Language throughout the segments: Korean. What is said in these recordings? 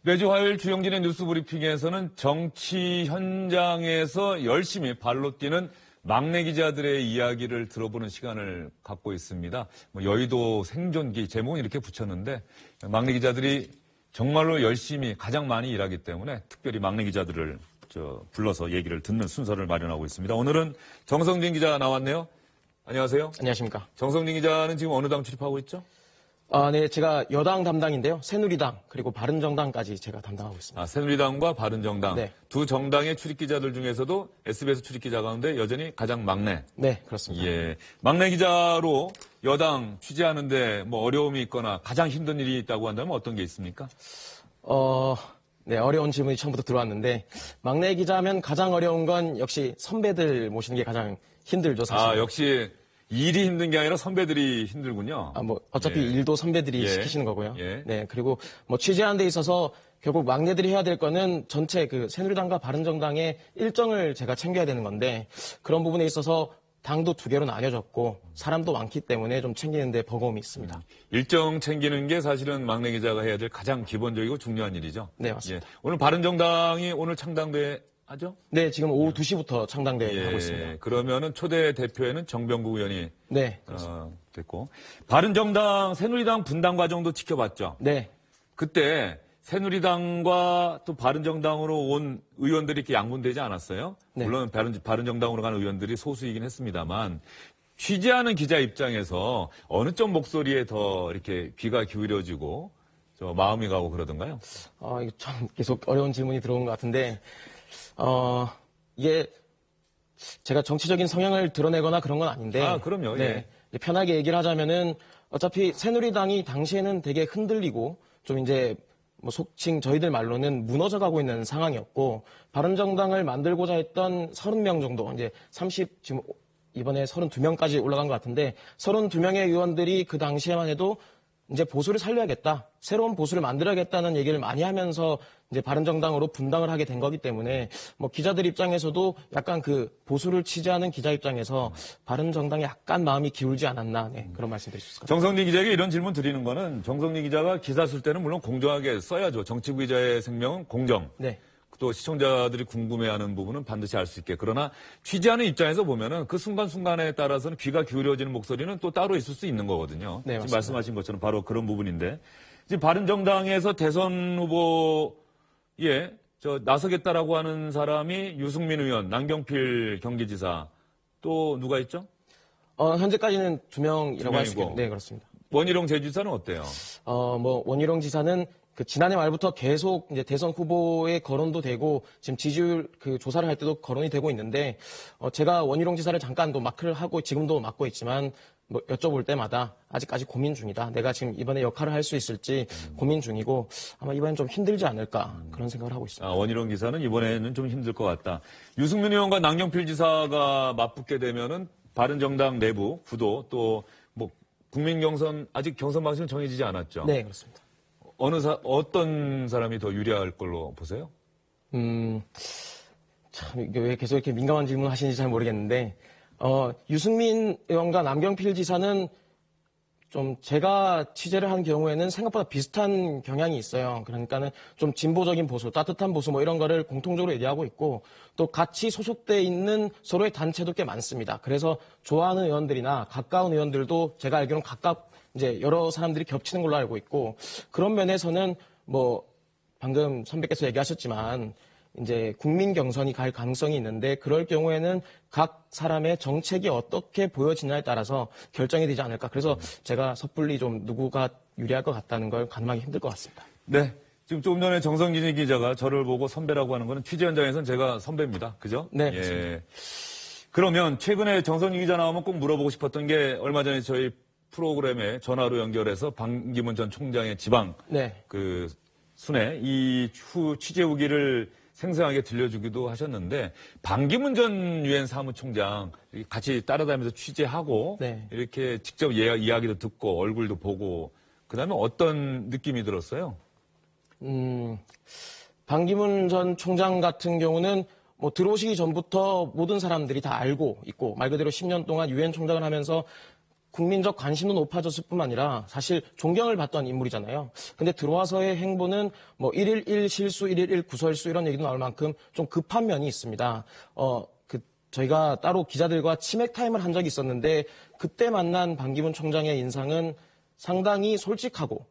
매주 화요일 주영진의 뉴스 브리핑에서는 정치 현장에서 열심히 발로 뛰는 막내 기자들의 이야기를 들어보는 시간을 갖고 있습니다. 여의도 생존기 제목은 이렇게 붙였는데 막내 기자들이 정말로 열심히 가장 많이 일하기 때문에 특별히 막내 기자들을 불러서 얘기를 듣는 순서를 마련하고 있습니다. 오늘은 정성진 기자 나왔네요. 안녕하세요. 안녕하십니까. 정성진 기자는 지금 어느 당 출입하고 있죠? 네, 제가 여당 담당인데요. 새누리당 그리고 바른정당까지 제가 담당하고 있습니다. 새누리당과 바른정당. 네. 두 정당의 출입 기자들 중에서도 SBS 출입 기자 가운데 여전히 가장 막내. 네, 그렇습니다. 예. 막내 기자로 여당 취재하는데 어려움이 있거나 가장 힘든 일이 있다고 한다면 어떤 게 있습니까? 네, 어려운 질문이 처음부터 들어왔는데 막내 기자면 가장 어려운 건 역시 선배들 모시는 게 가장 힘들죠, 사실. 역시 일이 힘든 게 아니라 선배들이 힘들군요. 어차피 일도 선배들이 시키시는 거고요. 네, 그리고 취재하는 데 있어서 결국 막내들이 해야 될 거는 전체 새누리당과 바른정당의 일정을 제가 챙겨야 되는 건데 그런 부분에 있어서 당도 두 개로 나뉘어졌고 사람도 많기 때문에 좀 챙기는데 버거움이 있습니다. 일정 챙기는 게 사실은 막내 기자가 해야 될 가장 기본적이고 중요한 일이죠. 네, 맞습니다. 오늘 바른정당이 오늘 창당대 하죠? 네, 지금 오후 2시부터 창당대회 하고 있습니다. 그러면은 초대 대표에는 정병국 의원이 네, 됐고 바른정당 새누리당 분당 과정도 지켜봤죠. 네. 그때 새누리당과 또 바른정당으로 온 의원들이 이렇게 양분되지 않았어요? 네. 물론 바른정당으로 가는 의원들이 소수이긴 했습니다만 취재하는 기자 입장에서 어느 쪽 목소리에 더 이렇게 귀가 기울여지고 마음이 가고 그러던가요? 이거 참 계속 어려운 질문이 들어온 것 같은데 이게 제가 정치적인 성향을 드러내거나 그런 건 아닌데. 그럼요. 네. 편하게 얘기를 하자면은 어차피 새누리당이 당시에는 되게 흔들리고 좀 이제 속칭 저희들 말로는 무너져 가고 있는 상황이었고 바른정당을 만들고자 했던 30명 정도 이제 지금 이번에 32명까지 올라간 것 같은데 32명의 의원들이 그 당시에만 해도 이제 보수를 살려야겠다. 새로운 보수를 만들어야겠다는 얘기를 많이 하면서 이제 바른정당으로 분당을 하게 된 거기 때문에 기자들 입장에서도 약간 보수를 취재하는 기자 입장에서 바른정당에 약간 마음이 기울지 않았나. 네, 그런 말씀 드릴 수 있을 것 같아요. 정성진 기자에게 이런 질문 드리는 거는 정성진 기자가 기사 쓸 때는 물론 공정하게 써야죠. 정치부 기자의 생명은 공정. 네. 또 시청자들이 궁금해하는 부분은 반드시 알 수 있게. 그러나 취재하는 입장에서 보면은 그 순간순간에 따라서는 귀가 기울여지는 목소리는 또 따로 있을 수 있는 거거든요. 네, 지금 말씀하신 것처럼 바로 그런 부분인데 지금 바른정당에서 대선 후보에 나서겠다라고 하는 사람이 유승민 의원, 남경필 경기지사 또 누가 있죠? 현재까지는 2명이라고 할 수 있겠네요. 네, 그렇습니다. 원희룡 제주지사는 어때요? 원희룡 지사는 지난해 말부터 계속 이제 대선 후보의 거론도 되고 지금 지지율 조사를 할 때도 거론이 되고 있는데 제가 원희룡 지사를 잠깐 마크를 하고 지금도 맡고 있지만 여쭤볼 때마다 아직까지 고민 중이다. 내가 지금 이번에 역할을 할 수 있을지 고민 중이고 아마 이번엔 좀 힘들지 않을까 그런 생각을 하고 있습니다. 원희룡 지사는 이번에는 좀 힘들 것 같다. 유승민 의원과 남경필 지사가 맞붙게 되면은 바른정당 내부 구도 또 국민 경선 아직 경선 방식은 정해지지 않았죠. 네, 그렇습니다. 어떤 사람이 더 유리할 걸로 보세요? 참, 이게 왜 계속 이렇게 민감한 질문을 하시는지 잘 모르겠는데, 유승민 의원과 남경필 지사는 좀 제가 취재를 한 경우에는 생각보다 비슷한 경향이 있어요. 그러니까는 좀 진보적인 보수, 따뜻한 보수 이런 거를 공통적으로 얘기하고 있고, 또 같이 소속돼 있는 서로의 단체도 꽤 많습니다. 그래서 좋아하는 의원들이나 가까운 의원들도 제가 알기로는 이제 여러 사람들이 겹치는 걸로 알고 있고 그런 면에서는 방금 선배께서 얘기하셨지만 이제 국민 경선이 갈 가능성이 있는데 그럴 경우에는 각 사람의 정책이 어떻게 보여지냐에 따라서 결정이 되지 않을까. 그래서 제가 섣불리 좀 누구가 유리할 것 같다는 걸 가늠하기 힘들 것 같습니다. 네. 지금 조금 전에 정성진 기자가 저를 보고 선배라고 하는 거는 취재 현장에서는 제가 선배입니다. 그죠? 네. 예. 그러면 최근에 정성진 기자 나오면 꼭 물어보고 싶었던 게 얼마 전에 저희 프로그램에 전화로 연결해서 반기문 전 총장의 지방 순회 이 취재 후기를 생생하게 들려주기도 하셨는데 반기문 전 유엔 사무총장 같이 따라다니면서 취재하고 이렇게 직접 이야기도 듣고 얼굴도 보고 그다음에 어떤 느낌이 들었어요? 반기문 전 총장 같은 경우는 들어오시기 전부터 모든 사람들이 다 알고 있고 말 그대로 10년 동안 유엔 총장을 하면서 국민적 관심도 높아졌을 뿐만 아니라 사실 존경을 받던 인물이잖아요. 근데 들어와서의 행보는 뭐 1일 1 실수, 1일 1 구설수 이런 얘기도 나올 만큼 좀 급한 면이 있습니다. 저희가 따로 기자들과 치맥 타임을 한 적이 있었는데 그때 만난 반기문 총장의 인상은 상당히 솔직하고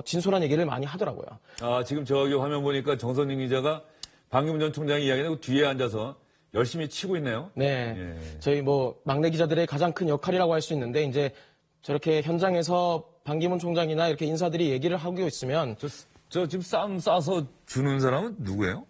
진솔한 얘기를 많이 하더라고요. 아, 지금 저기 화면 보니까 정선진 기자가 반기문 전 총장의 이야기는 뒤에 앉아서 열심히 치고 있네요. 네. 예. 저희 막내 기자들의 가장 큰 역할이라고 할 수 있는데 이제 저렇게 현장에서 반기문 총장이나 이렇게 인사들이 얘기를 하고 있으면 저 지금 쌈 싸서 주는 사람은 누구예요?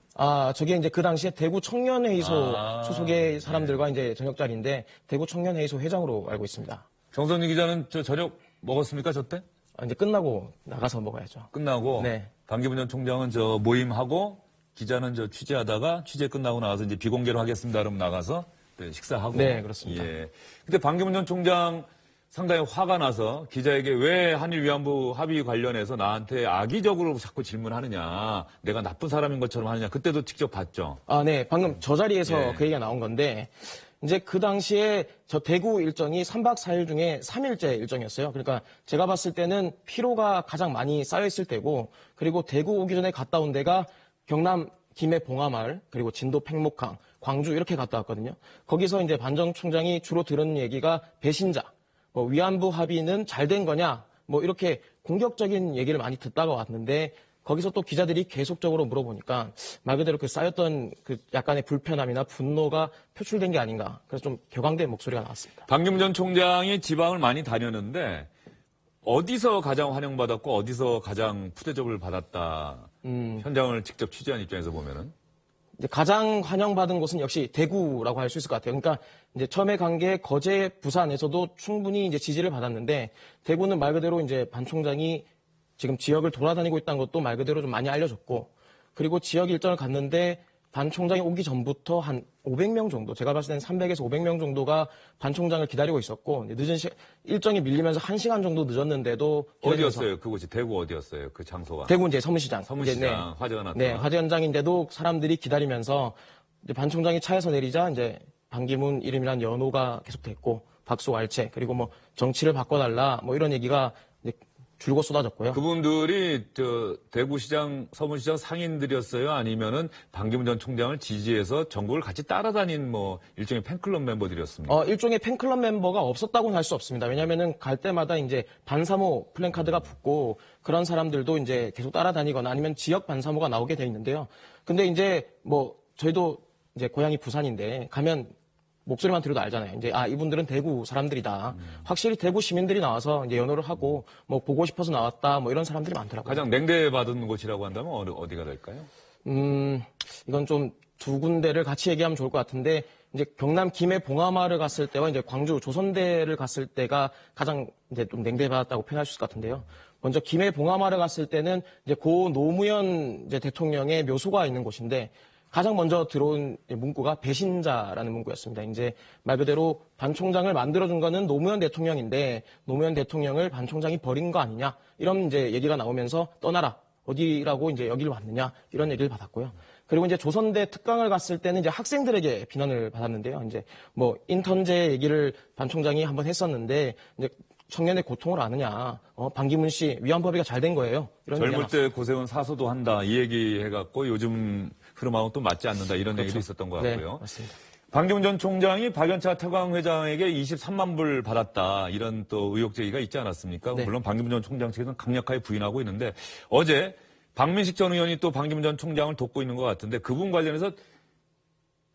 저게 이제 그 당시에 대구 청년회의소 소속의 사람들과 네. 이제 저녁 자리인데 대구 청년회의소 회장으로 알고 있습니다. 정선진 기자는 저 저녁 먹었습니까, 저 때? 이제 끝나고 나가서 먹어야죠. 끝나고 네. 반기문 전 총장은 저 모임하고 기자는 저 취재하다가 취재 끝나고 나와서 이제 비공개로 하겠습니다. 그러면 나가서 네, 식사하고. 네, 그렇습니다. 예. 근데 반기문 전 총장 상당히 화가 나서 기자에게 왜 한일 위안부 합의 관련해서 나한테 악의적으로 자꾸 질문하느냐, 내가 나쁜 사람인 것처럼 하느냐, 그때도 직접 봤죠. 네. 방금 저 자리에서 예. 그 얘기가 나온 건데 이제 그 당시에 저 대구 일정이 3박 4일 중에 3일째 일정이었어요. 그러니까 제가 봤을 때는 피로가 가장 많이 쌓여있을 때고 그리고 대구 오기 전에 갔다 온 데가 경남 김해 봉하마을 그리고 진도 팽목항, 광주 이렇게 갔다 왔거든요. 거기서 이제 반 전 총장이 주로 들은 얘기가 배신자, 위안부 합의는 잘 된 거냐, 이렇게 공격적인 얘기를 많이 듣다가 왔는데 거기서 또 기자들이 계속적으로 물어보니까 말 그대로 그 쌓였던 그 약간의 불편함이나 분노가 표출된 게 아닌가. 그래서 좀 격앙된 목소리가 나왔습니다. 반기문 전 총장이 지방을 많이 다녔는데 어디서 가장 환영받았고 어디서 가장 푸대접을 받았다. 현장을 직접 취재한 입장에서 보면은. 이제 가장 환영받은 곳은 역시 대구라고 할 수 있을 것 같아요. 그러니까 이제 처음에 간 게 거제, 부산에서도 충분히 이제 지지를 받았는데 대구는 말 그대로 이제 반 총장이 지금 지역을 돌아다니고 있다는 것도 말 그대로 좀 많이 알려졌고 그리고 지역 일정을 갔는데 반 총장이 오기 전부터 한 500명 정도, 제가 봤을 때는 300에서 500명 정도가 반 총장을 기다리고 있었고 일정이 밀리면서 1시간 정도 늦었는데도 어디였어요? 그곳이 대구 어디였어요? 그 장소가? 대구 이제 서문시장. 서문시장 화재가 났다. 네, 화재 현장인데도 사람들이 기다리면서 이제 반 총장이 차에서 내리자 이제 반기문 이름이란 연호가 계속됐고 박수 왈체 그리고 정치를 바꿔달라 이런 얘기가 이제 줄곧 쏟아졌고요. 그분들이 대구시장, 서문시장 상인들이었어요? 아니면은 반기문 전 총장을 지지해서 전국을 같이 따라다닌 일종의 팬클럽 멤버들이었습니까? 일종의 팬클럽 멤버가 없었다고는 할 수 없습니다. 왜냐면은 갈 때마다 이제 반사모 플랜카드가 붙고 그런 사람들도 이제 계속 따라다니거나 아니면 지역 반사모가 나오게 돼 있는데요. 근데 이제 저희도 이제 고향이 부산인데 가면 목소리만 들어도 알잖아요. 이제 이분들은 대구 사람들이다. 확실히 대구 시민들이 나와서 이제 연호를 하고 보고 싶어서 나왔다. 이런 사람들이 많더라고요. 가장 냉대받은 곳이라고 한다면 어디가 될까요? 이건 좀 두 군데를 같이 얘기하면 좋을 것 같은데 이제 경남 김해 봉하마를 갔을 때와 이제 광주 조선대를 갔을 때가 가장 이제 좀 냉대받았다고 표현할 수 있을 것 같은데요. 먼저 김해 봉하마를 갔을 때는 이제 고 노무현 이제 대통령의 묘소가 있는 곳인데 가장 먼저 들어온 문구가 배신자라는 문구였습니다. 이제 말 그대로 반 총장을 만들어준 거는 노무현 대통령인데 노무현 대통령을 반 총장이 버린 거 아니냐 이런 이제 얘기가 나오면서 떠나라 어디라고 이제 여기를 왔느냐 이런 얘기를 받았고요. 그리고 이제 조선대 특강을 갔을 때는 이제 학생들에게 비난을 받았는데요. 이제 인턴제 얘기를 반 총장이 한번 했었는데 이제 청년의 고통을 아느냐. 반기문 씨 위안부 합의가 잘 된 거예요. 이런 젊을 때 고생은 사소도 한다. 이 얘기 해갖고 요즘 흐름하고 또 맞지 않는다. 이런 얘기도 있었던 것 같고요. 네, 맞습니다. 반기문 전 총장이 박연차 태광 회장에게 23만 불 받았다. 이런 또 의혹 제기가 있지 않았습니까? 네. 물론 반기문 전 총장 측에서는 강력하게 부인하고 있는데 어제 박민식 전 의원이 또 반기문 전 총장을 돕고 있는 것 같은데 그분 관련해서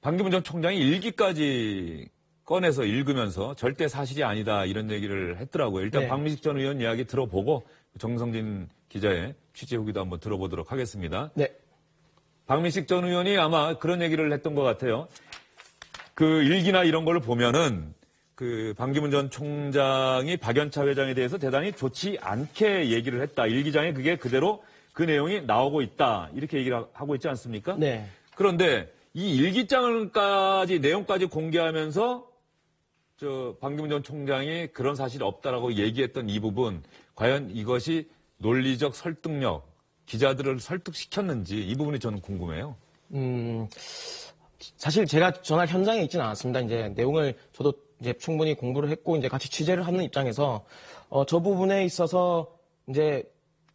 반기문 전 총장이 일기까지 꺼내서 읽으면서 절대 사실이 아니다 이런 얘기를 했더라고요. 일단 네. 박민식 전 의원 이야기 들어보고 정성진 기자의 취재 후기도 한번 들어보도록 하겠습니다. 네. 박민식 전 의원이 아마 그런 얘기를 했던 것 같아요. 그 일기나 이런 걸로 보면은 그 반기문 전 총장이 박연차 회장에 대해서 대단히 좋지 않게 얘기를 했다. 일기장에 그게 그대로 그 내용이 나오고 있다. 이렇게 얘기를 하고 있지 않습니까? 네. 그런데 이 일기장까지 내용까지 공개하면서 반기문 전 총장이 그런 사실이 없다라고 얘기했던 이 부분 과연 이것이 논리적 설득력, 기자들을 설득시켰는지 이 부분이 저는 궁금해요. 사실 제가 전날 현장에 있지는 않았습니다. 이제 내용을 저도 이제 충분히 공부를 했고 이제 같이 취재를 하는 입장에서 저 부분에 있어서 이제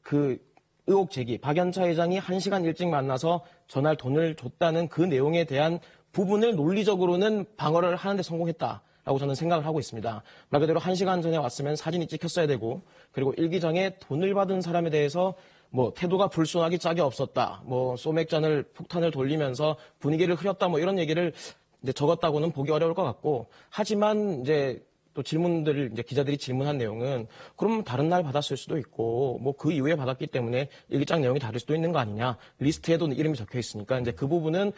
그 의혹 제기, 박연차 회장이 1시간 일찍 만나서 전날 돈을 줬다는 그 내용에 대한 부분을 논리적으로는 방어를 하는데 성공했다라고 저는 생각을 하고 있습니다. 말 그대로 1시간 전에 왔으면 사진이 찍혔어야 되고, 그리고 일기장에 돈을 받은 사람에 대해서 뭐 태도가 불순하기 짝이 없었다, 뭐 소맥잔을 폭탄을 돌리면서 분위기를 흐렸다, 뭐 이런 얘기를 이제 적었다고는 보기 어려울 것 같고, 하지만 이제 또 질문들을 이제 기자들이 질문한 내용은 그럼 다른 날 받았을 수도 있고 뭐 그 이후에 받았기 때문에 일기장 내용이 다를 수도 있는 거 아니냐, 리스트에도 이름이 적혀 있으니까 이제 그 부분은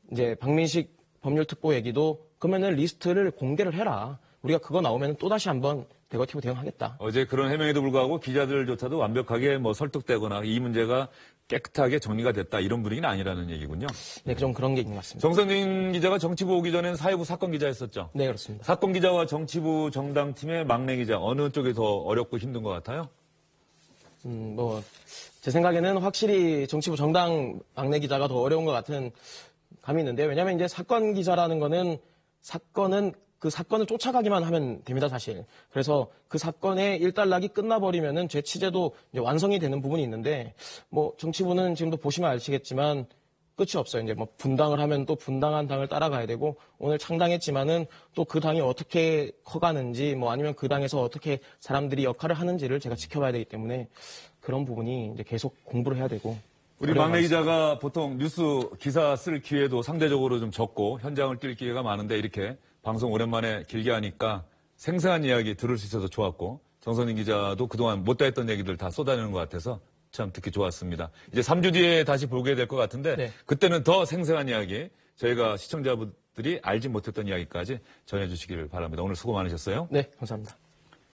이제 박민식 법률특보 얘기도 그러면은 리스트를 공개를 해라, 우리가 그거 나오면 또 다시 한번 네거티브 대응하겠다. 어제 그런 해명에도 불구하고 기자들조차도 완벽하게 뭐 설득되거나 이 문제가 깨끗하게 정리가 됐다 이런 분위기는 아니라는 얘기군요. 네, 좀 그런 게 있는 것 같습니다. 정선진 기자가 정치부 오기 전에는 사회부 사건 기자였었죠. 네, 그렇습니다. 사건 기자와 정치부 정당팀의 막내 기자 어느 쪽이 더 어렵고 힘든 것 같아요? 뭐 제 생각에는 확실히 정치부 정당 막내 기자가 더 어려운 것 같은 감이 있는데요. 왜냐하면 이제 사건 기자라는 거는 그 사건을 쫓아가기만 하면 됩니다, 사실. 그래서 그 사건의 일단락이 끝나버리면은 제 취재도 이제 완성이 되는 부분이 있는데, 뭐 정치부는 지금도 보시면 아시겠지만 끝이 없어요. 이제 뭐 분당을 하면 또 분당한 당을 따라가야 되고, 오늘 창당했지만은 또 그 당이 어떻게 커가는지, 뭐 아니면 그 당에서 어떻게 사람들이 역할을 하는지를 제가 지켜봐야 되기 때문에 그런 부분이 이제 계속 공부를 해야 되고. 우리 막내 기자가 보통 뉴스 기사 쓸 기회도 상대적으로 좀 적고 현장을 뛸 기회가 많은데 이렇게 방송 오랜만에 길게 하니까 생생한 이야기 들을 수 있어서 좋았고, 정선진 기자도 그동안 못다 했던 얘기들 다 쏟아내는 것 같아서 참 듣기 좋았습니다. 이제 3주 뒤에 다시 보게 될 것 같은데 네. 그때는 더 생생한 이야기, 저희가 시청자분들이 알지 못했던 이야기까지 전해주시기를 바랍니다. 오늘 수고 많으셨어요. 네, 감사합니다.